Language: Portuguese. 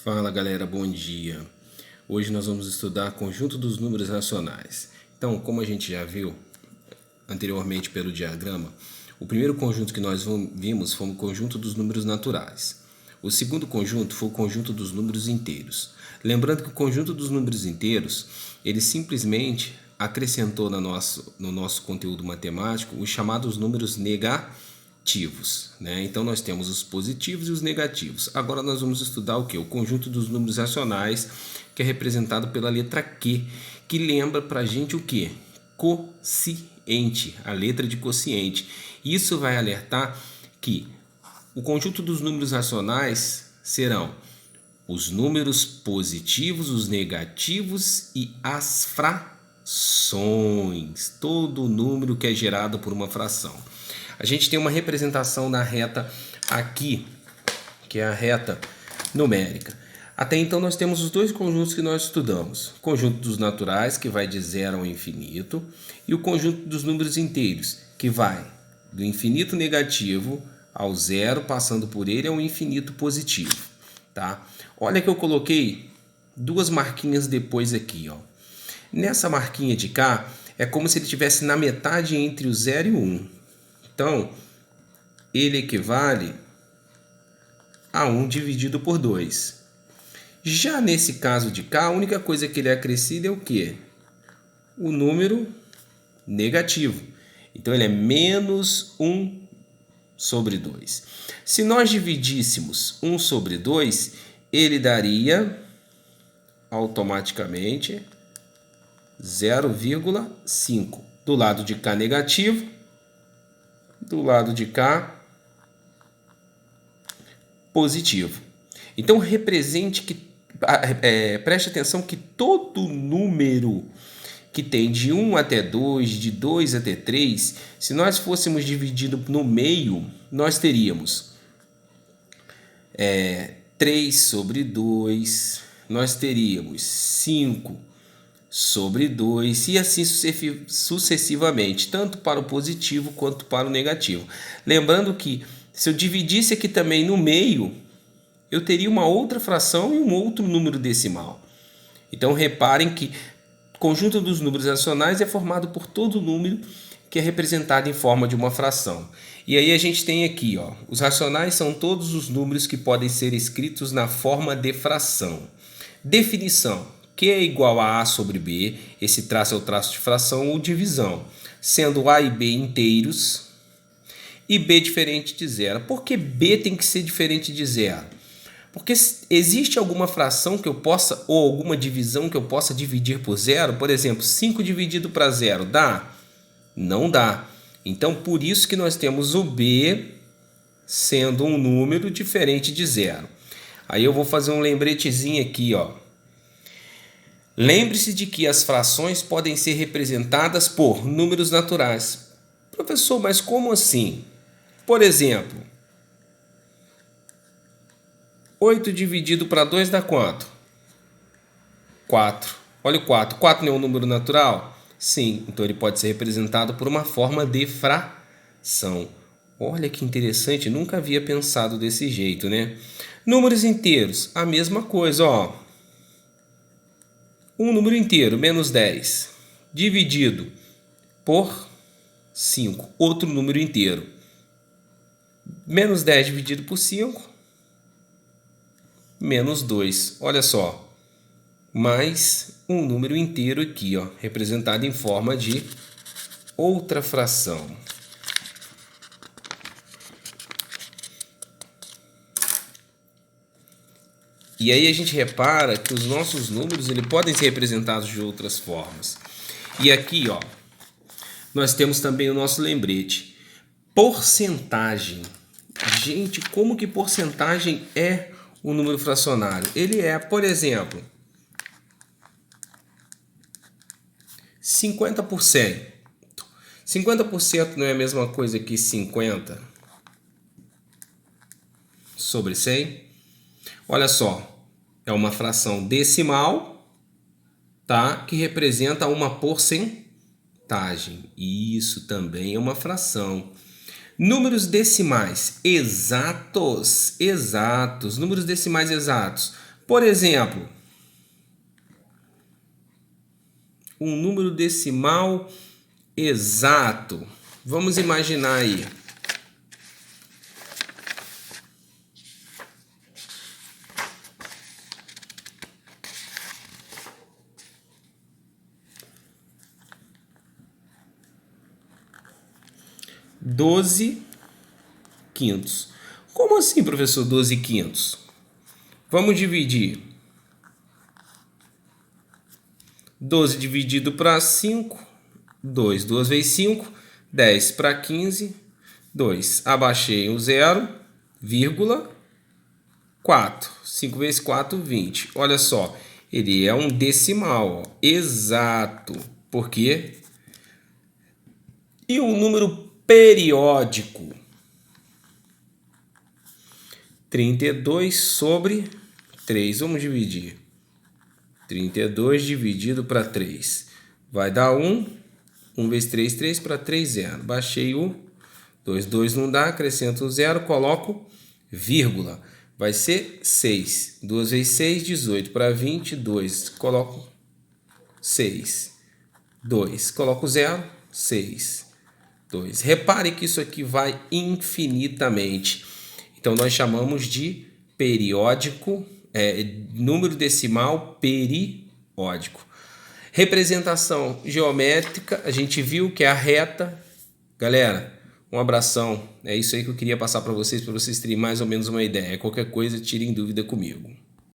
Fala galera, bom dia. Hoje nós vamos estudar conjunto dos números racionais. Então, como a gente já viu anteriormente pelo diagrama, o primeiro conjunto que nós vimos foi o conjunto dos números naturais. O segundo conjunto foi o conjunto dos números inteiros. Lembrando que o conjunto dos números inteiros, ele simplesmente acrescentou no nosso conteúdo matemático os chamados números negativos, né? Então nós temos os positivos e os negativos. Agora nós vamos estudar o que? O conjunto dos números racionais, que é representado pela letra Q, que lembra pra gente o que? Quociente, a letra de quociente. Isso vai alertar que o conjunto dos números racionais serão os números positivos, os negativos e as frações. Todo número que é gerado por uma fração. A gente tem uma representação na reta aqui, que é a reta numérica. Até então nós temos os dois conjuntos que nós estudamos. O conjunto dos naturais, que vai de 0 ao infinito, e o conjunto dos números inteiros, que vai do infinito negativo ao zero, passando por ele ao infinito positivo. Tá? Olha que eu coloquei duas marquinhas depois aqui. Ó. Nessa marquinha de cá, é como se ele estivesse na metade entre o 0 e o 1. Então, ele equivale a 1 dividido por 2. Já nesse caso de cá, a única coisa que ele é acrescido é o quê? O número negativo. Então, ele é menos 1 sobre 2. Se nós dividíssemos 1 sobre 2, ele daria automaticamente 0,5. Do lado de cá negativo, do lado de cá positivo. Então represente que, preste atenção que todo número que tem de 1 até 2, de 2 até 3, se nós fôssemos dividido no meio, nós teríamos 3 sobre 2, nós teríamos 5 sobre 2 e assim sucessivamente, tanto para o positivo quanto para o negativo. Lembrando que se eu dividisse aqui também no meio, eu teria uma outra fração e um outro número decimal. Então reparem que o conjunto dos números racionais é formado por todo número que é representado em forma de uma fração. E aí a gente tem aqui, ó, os racionais são todos os números que podem ser escritos na forma de fração. Definição: Q é igual a A sobre B, esse traço é o traço de fração ou divisão, sendo A e B inteiros e B diferente de zero. Por que B tem que ser diferente de zero? Porque existe alguma fração que eu possa, ou alguma divisão que eu possa dividir por zero? Por exemplo, 5 dividido para zero, dá? Não dá. Então, por isso que nós temos o B sendo um número diferente de zero. Aí eu vou fazer um lembretezinho aqui, ó. Lembre-se de que as frações podem ser representadas por números naturais. Professor, mas como assim? Por exemplo, 8 dividido para 2 dá quanto? 4. Olha o 4. 4 não é um número natural? Sim, então ele pode ser representado por uma forma de fração. Olha que interessante, nunca havia pensado desse jeito, né? Números inteiros, a mesma coisa, ó. Um número inteiro, menos 10, dividido por 5, outro número inteiro. Menos 10 dividido por 5, menos 2. Olha só, mais um número inteiro aqui, ó, representado em forma de outra fração. E aí a gente repara que os nossos números podem ser representados de outras formas. E aqui, ó, nós temos também o nosso lembrete. Porcentagem. Gente, como que porcentagem é um número fracionário? Ele é, por exemplo, 50%. 50% não é a mesma coisa que 50 sobre 100? Olha só, é uma fração decimal, tá? Que representa uma porcentagem. Isso também é uma fração. Números decimais exatos, números decimais exatos. Por exemplo, um número decimal exato. Vamos imaginar aí. Doze quintos. Como assim, professor, 12 quintos? Vamos dividir. 12 dividido para 5, 2. 2 vezes 5, 10 para 15, 2. Abaixei um 0, vírgula 4. 5 vezes 4, 20. Olha só, ele é um decimal, ó, exato. Por quê? E um número periódico. 32 sobre 3. Vamos dividir. 32 dividido para 3. Vai dar 1. 1 vezes 3, 3 para 3, 0. Baixei o 2. 2 não dá, acrescento um 0, coloco vírgula. Vai ser 6. 2 vezes 6, 18 para 22. Coloco 6. 2. Coloco 0, 6. 2. Repare que isso aqui vai infinitamente. Então, nós chamamos de periódico, número decimal periódico. Representação geométrica, a gente viu que é a reta. Galera, um abração. É isso aí que eu queria passar para vocês terem mais ou menos uma ideia. Qualquer coisa, tirem dúvida comigo.